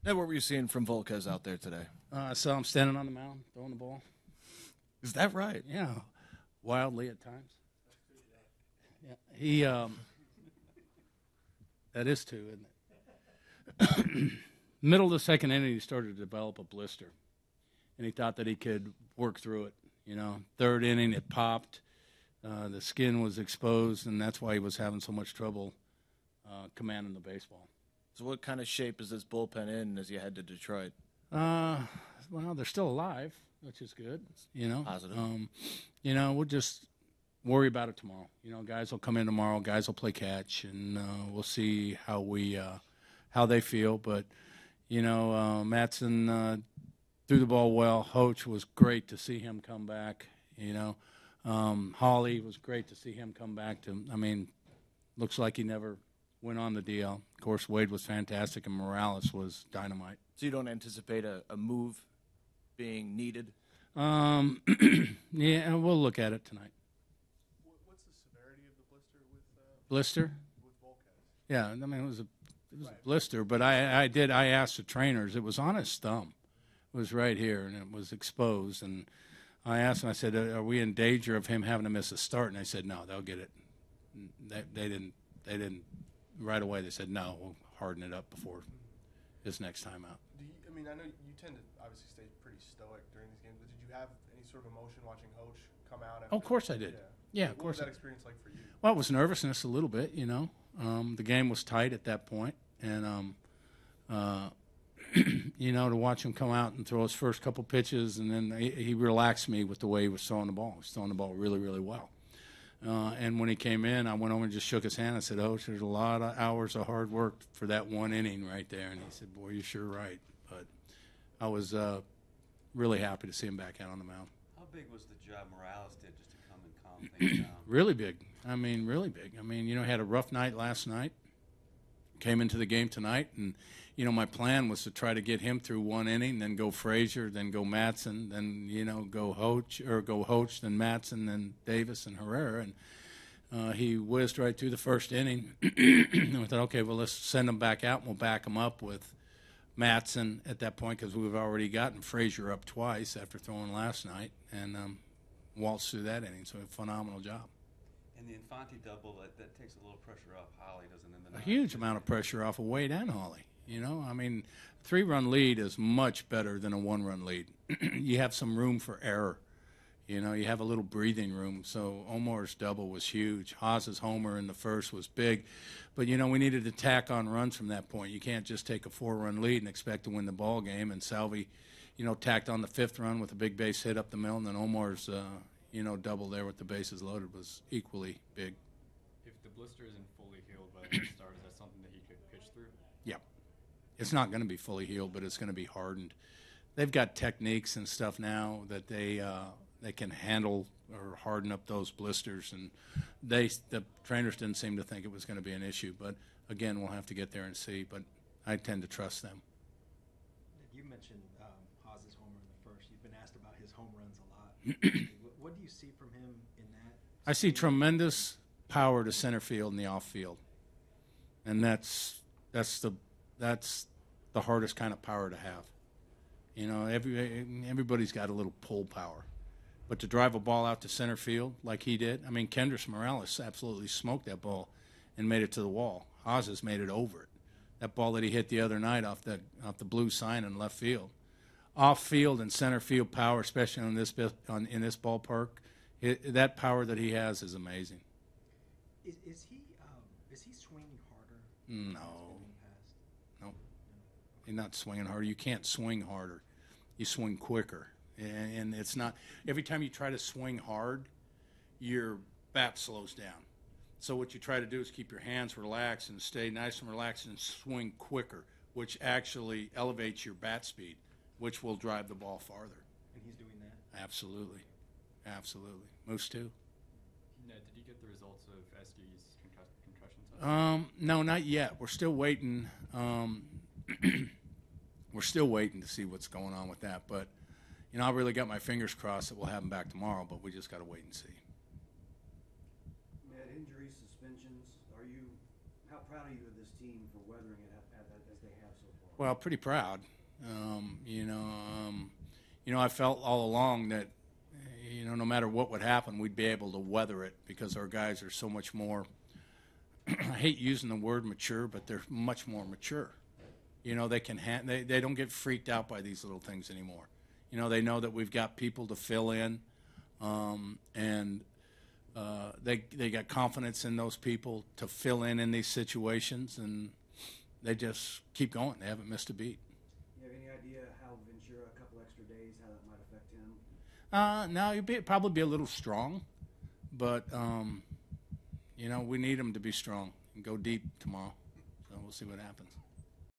Ned, what were you seeing from Volquez out there today? I saw him standing on the mound, throwing the ball. Is that right? Yeah, wildly at times. Yeah, he. That is too, isn't it? Middle of the second inning, he started to develop a blister, and he thought that he could work through it. Third inning, it popped. The skin was exposed, and that's why he was having so much trouble commanding the baseball. So what kind of shape is this bullpen in as you head to Detroit? Well, they're still alive, which is good. Positive. We'll just worry about it tomorrow. Guys will come in tomorrow. Guys will play catch, and we'll see how they feel. But Matson threw the ball well. Hoach was great to see him come back. Hawley was great to see him come back. Looks like he never went on the DL. Of course, Wade was fantastic, and Morales was dynamite. So you don't anticipate a move being needed? Yeah, we'll look at it tonight. What's the severity of the blister with Blister? with Volquez? Yeah, it was a blister, but I asked the trainers. It was on his thumb. It was right here, and it was exposed. And I asked him, I said, are we in danger of him having to miss a start? And they said, no, they'll get it. They didn't right away. They said, no, we'll harden it up before his next time out. I know you tend to obviously stay pretty stoic during these games, but did you have any sort of emotion watching Hoach come out? Of course I did. Yeah, of course. What was that experience like for you? Well, it was nervousness a little bit, The game was tight at that point, and to watch him come out and throw his first couple pitches, and then he relaxed me with the way he was throwing the ball. He was throwing the ball really, really well. And when he came in, I went over and just shook his hand. I said, "Oh, there's a lot of hours of hard work for that one inning right there." And he said, "Boy, you're sure right." But I was really happy to see him back out on the mound. How big was the job Morales did just to come and calm things down? Really big. Really big. He had a rough night last night. Came into the game tonight, and my plan was to try to get him through one inning, then go Frazier, then go Matson, then go Hoach, then Matson, then Davis and Herrera, and he whizzed right through the first inning. And we thought, okay, well, let's send him back out, and we'll back him up with Matson at that point because we've already gotten Frazier up twice after throwing last night, and waltzed through that inning. So a phenomenal job. And the Infante double, that takes a little pressure off Holly, doesn't it? A huge amount of pressure off of Wade and Hawley. 3-run lead is much better than a 1-run lead. You have some room for error. You have a little breathing room. So Omar's double was huge. Haas's homer in the first was big. But, we needed to tack on runs from that point. You can't just take a 4-run lead and expect to win the ball game. And Salvi, tacked on the 5th run with a big base hit up the middle. And then Omar's, double there with the bases loaded was equally big. If the blister isn't fully healed by the start, is that something that he could pitch through? Yeah. It's not going to be fully healed, but it's going to be hardened. They've got techniques and stuff now that they can handle or harden up those blisters, and the trainers didn't seem to think it was going to be an issue. But, again, we'll have to get there and see. But I tend to trust them. You mentioned Haas's homer in the first. You've been asked about his home runs a lot. What do you see from him in that? I see tremendous power to center field and the off field, and that's the hardest kind of power to have. Everybody's got a little pull power, but to drive a ball out to center field like he did, Kendrys Morales absolutely smoked that ball and made it to the wall. Haas has made it over it. That ball that he hit the other night off the blue sign in left field, off field and center field power, especially in this ballpark. That power that he has is amazing. Is he swinging harder? No. He's not swinging harder. You can't swing harder. You swing quicker. And it's not – every time you try to swing hard, your bat slows down. So what you try to do is keep your hands relaxed and stay nice and relaxed and swing quicker, which actually elevates your bat speed, which will drive the ball farther. And he's doing that? Absolutely. Moose too. Ned, did you get the results of Esky's concussion test? No, not yet. We're still waiting. We're still waiting to see what's going on with that. But, I really got my fingers crossed that we'll have him back tomorrow, but we just got to wait and see. Ned, injuries, suspensions, how proud are you of this team for weathering it as they have so far? Well, pretty proud. I felt all along that, no matter what would happen, we'd be able to weather it because our guys are so much more. I hate using the word mature, but they're much more mature. They can they don't get freaked out by these little things anymore. They know that we've got people to fill in, and they got confidence in those people to fill in these situations, and they just keep going. They haven't missed a beat. You have any idea how Ventura, a couple extra days, how that might affect him? No, he'll probably be a little strong, but we need him to be strong and go deep tomorrow. So we'll see what happens.